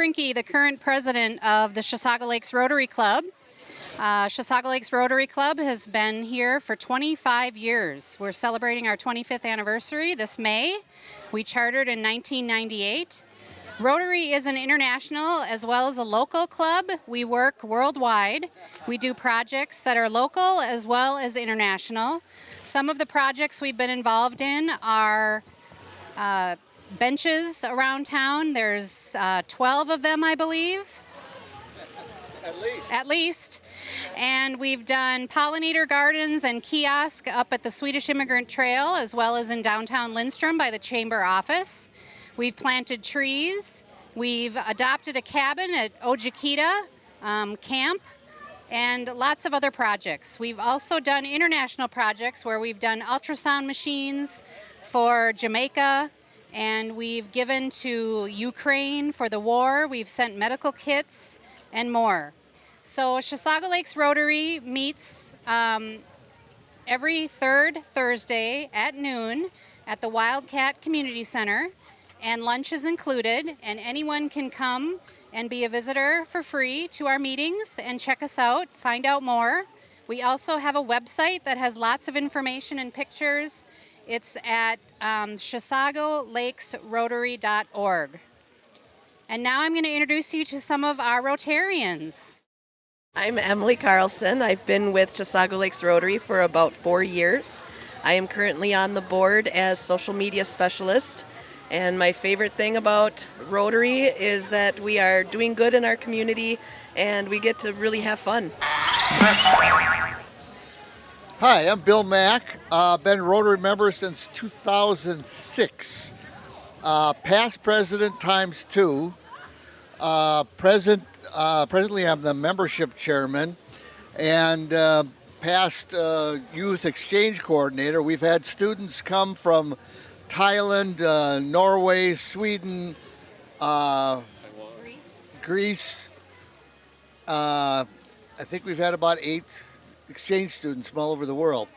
Frinke, the current president of the Chisago Lakes Rotary Club. Chisago Lakes Rotary Club has been here for 25 years. We're celebrating our 25th anniversary this May. We chartered in 1998. Rotary is an international as well as a local club. We work worldwide. We do projects that are local as well as international. Some of the projects we've been involved in are benches around town. There's 12 of them, I believe. At least. And we've done pollinator gardens and kiosk up at the Swedish Immigrant Trail as well as in downtown Lindstrom by the Chamber office. We've planted trees. We've adopted a cabin at Ojikita Camp and lots of other projects. We've also done international projects where we've done ultrasound machines for Jamaica, and we've given to Ukraine for the war. We've sent medical kits and more. So Chisago Lakes Rotary meets every third Thursday at noon at the Wildcat Community Center, and lunch is included, and anyone can come and be a visitor for free to our meetings and check us out, find out more. We also have a website that has lots of information and pictures. It's at chisagolakesrotary.org. And now I'm going to introduce you to some of our Rotarians. I'm Emily Carlson. I've been with Chisago Lakes Rotary for about 4 years. I am currently on the board as social media specialist. And my favorite thing about Rotary is that we are doing good in our community and we get to really have fun. Hi, I'm Bill Mack. Been a Rotary member since 2006. Past president times 2. Presently I'm the membership chairman and past youth exchange coordinator. We've had students come from Thailand, Norway, Sweden, Greece. I think we've had about 8 exchange students from all over the world.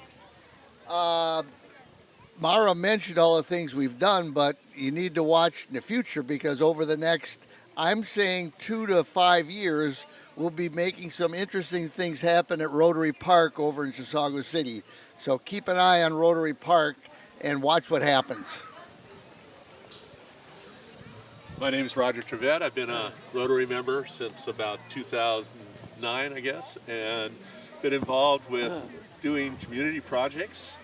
Mara mentioned all the things we've done, but you need to watch in the future because over the next, I'm saying 2 to 5 years, we'll be making some interesting things happen at Rotary Park over in Chisago City. So keep an eye on Rotary Park and watch what happens. My name is Roger Trevette. I've been a Rotary member since about 2009, I guess, and been involved with doing community projects.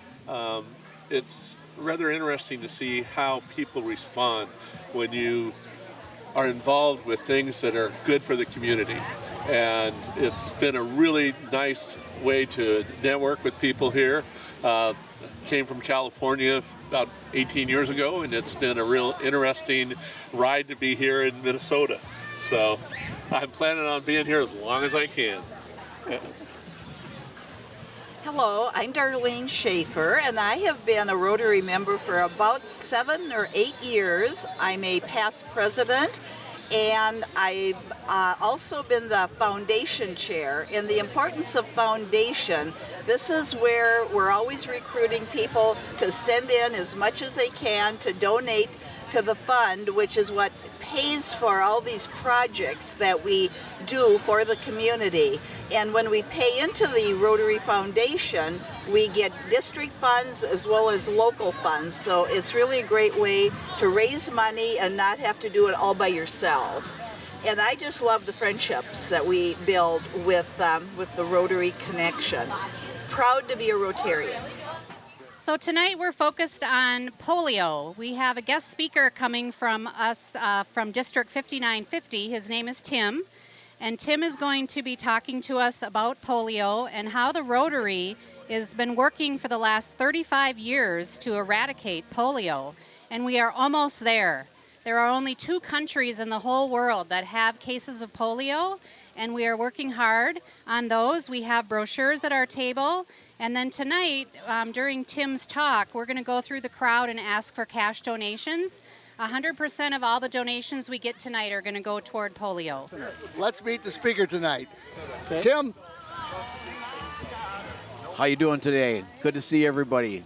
It's rather interesting to see how people respond when you are involved with things that are good for the community. And it's been a really nice way to network with people here. Came from California about 18 years ago, and it's been a real interesting ride to be here in Minnesota. So I'm planning on being here as long as I can. Hello, I'm Darlene Schaefer, and I have been a Rotary member for about 7 or 8 years. I'm a past president, and I've also been the foundation chair. And the importance of foundation, this is where we're always recruiting people to send in as much as they can to donate to the fund, which is what pays for all these projects that we do for the community. And when we pay into the Rotary Foundation, we get district funds as well as local funds. So it's really a great way to raise money and not have to do it all by yourself. And I just love the friendships that we build with the Rotary connection. Proud to be a Rotarian. So tonight we're focused on polio. We have a guest speaker coming from us from District 5950. His name is Tim. And Tim is going to be talking to us about polio and how the Rotary has been working for the last 35 years to eradicate polio. And we are almost there. There are only 2 countries in the whole world that have cases of polio, and we are working hard on those. We have brochures at our table. And then tonight, during Tim's talk, we're going to go through the crowd and ask for cash donations. 100% of all the donations we get tonight are going to go toward polio. Let's meet the speaker tonight. Okay. Tim? How you doing today? Good to see everybody.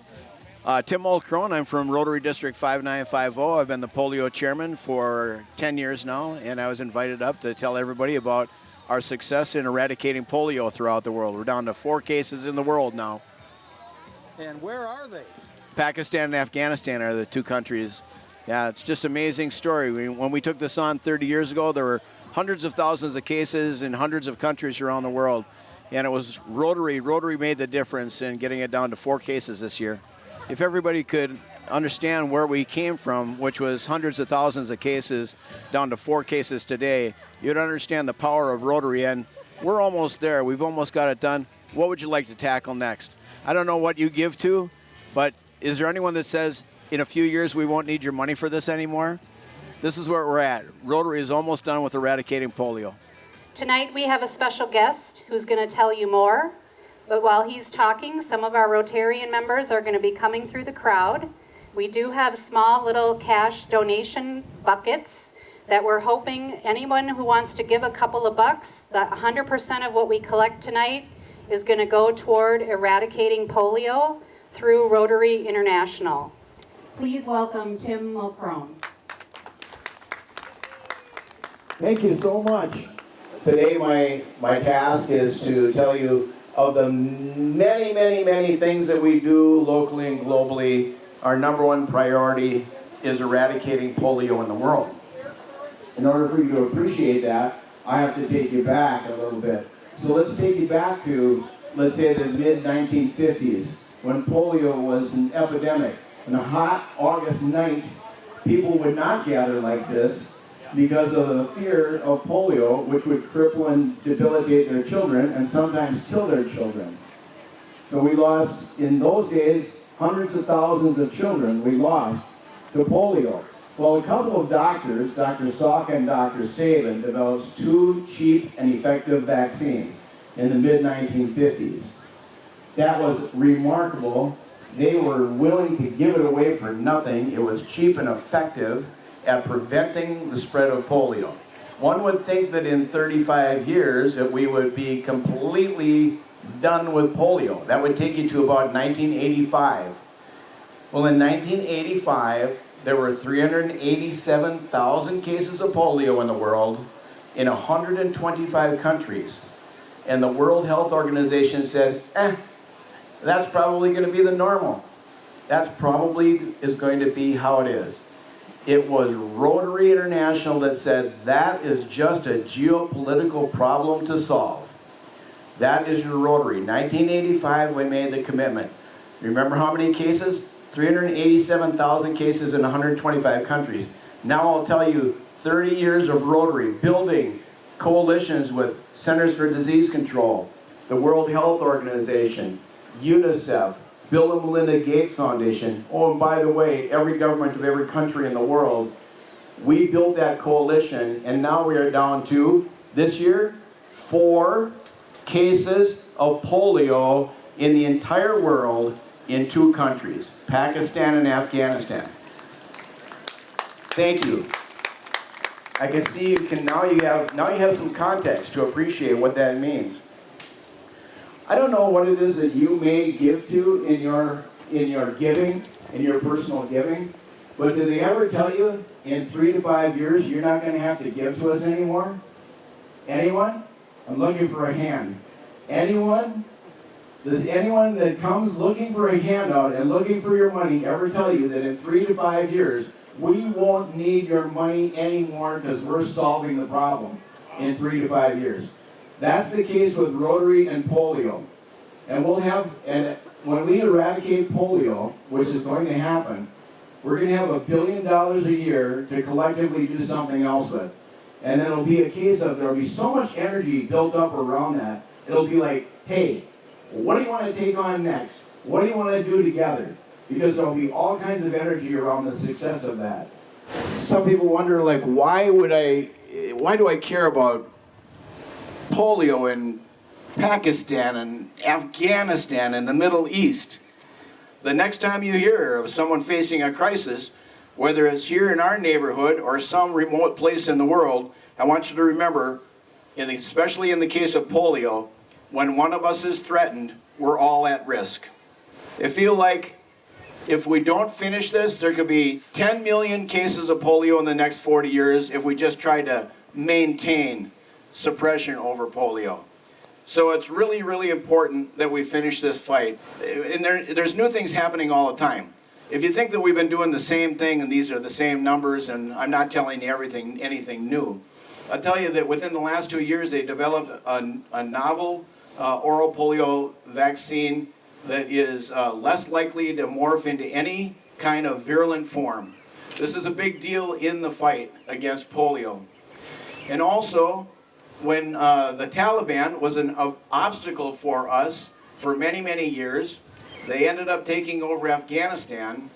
Tim Mulcrone, I'm from Rotary District 5950. I've been the polio chairman for 10 years now, and I was invited up to tell everybody about our success in eradicating polio throughout the world. We're down to 4 cases in the world now. And where are they? Pakistan and Afghanistan are the 2 countries. Yeah, it's just an amazing story. When we took this on 30 years ago, there were hundreds of thousands of cases in hundreds of countries around the world. And it was Rotary. Rotary made the difference in getting it down to 4 cases this year. If everybody could understand where we came from, which was hundreds of thousands of cases, down to 4 cases today, you'd understand the power of Rotary. And we're almost there. We've almost got it done. What would you like to tackle next? I don't know what you give to, but is there anyone that says in a few years we won't need your money for this anymore? This is where we're at. Rotary is almost done with eradicating polio. Tonight we have a special guest who's going to tell you more. But while he's talking, some of our Rotarian members are going to be coming through the crowd. We do have small little cash donation buckets that we're hoping anyone who wants to give a couple of bucks, that 100% of what we collect tonight is going to go toward eradicating polio through Rotary International. Please welcome Tim Mulcrone. Thank you so much. Today my task is to tell you of the many, many, many things that we do locally and globally. Our number 1 priority is eradicating polio in the world. In order for you to appreciate that, I have to take you back a little bit. So let's take you back to, let's say, the mid-1950s, when polio was an epidemic. On hot August nights, people would not gather like this because of the fear of polio, which would cripple and debilitate their children and sometimes kill their children. So we lost, in those days, hundreds of thousands of children we lost to polio. Well, a couple of doctors, Dr. Salk and Dr. Sabin, developed 2 cheap and effective vaccines in the mid-1950s. That was remarkable. They were willing to give it away for nothing. It was cheap and effective at preventing the spread of polio. One would think that in 35 years that we would be completely done with polio. That would take you to about 1985. Well, in 1985, there were 387,000 cases of polio in the world in 125 countries. And the World Health Organization said, that's probably going to be the normal. That's probably is going to be how it is. It was Rotary International that said that is just a geopolitical problem to solve. That is your Rotary. 1985, we made the commitment. Remember how many cases? 387,000 cases in 125 countries. Now I'll tell you, 30 years of Rotary, building coalitions with Centers for Disease Control, the World Health Organization, UNICEF, Bill and Melinda Gates Foundation. Oh, and by the way, every government of every country in the world, we built that coalition, and now we are down to, this year, 4 cases of polio in the entire world in 2 countries, Pakistan and Afghanistan. Thank you. I can see now you have some context to appreciate what that means. I don't know what it is that you may give to in your giving, in your personal giving, but did they ever tell you in 3 to 5 years you're not going to have to give to us anymore? Anyone? I'm looking for a hand. Anyone? Does anyone that comes looking for a handout and looking for your money ever tell you that in 3 to 5 years we won't need your money anymore because we're solving the problem in 3 to 5 years? That's the case with Rotary and polio. And when we eradicate polio, which is going to happen, we're going to have $1 billion a year to collectively do something else with. And then it'll be a case of there'll be so much energy built up around that, it'll be like, hey, what do you want to take on next? What do you want to do together? Because there'll be all kinds of energy around the success of that. Some people wonder, like, why do I care about polio in Pakistan and Afghanistan and the Middle East? The next time you hear of someone facing a crisis, whether it's here in our neighborhood or some remote place in the world, I want you to remember, especially in the case of polio, when one of us is threatened, we're all at risk. I feel like if we don't finish this, there could be 10 million cases of polio in the next 40 years if we just try to maintain suppression over polio. So it's really, really important that we finish this fight. And there's new things happening all the time. If you think that we've been doing the same thing and these are the same numbers and I'm not telling you anything new, I'll tell you that within the last 2 years they developed a novel oral polio vaccine that is less likely to morph into any kind of virulent form. This is a big deal in the fight against polio. And also, when the Taliban was an obstacle for us for many, many years, they ended up taking over Afghanistan.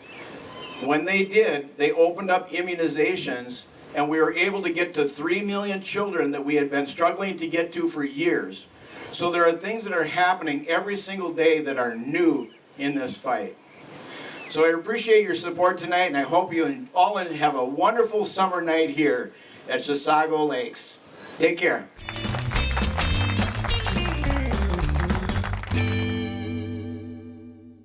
When they did, they opened up immunizations, and we were able to get to 3 million children that we had been struggling to get to for years. So there are things that are happening every single day that are new in this fight. So I appreciate your support tonight, and I hope you all have a wonderful summer night here at Chisago Lakes. Take care.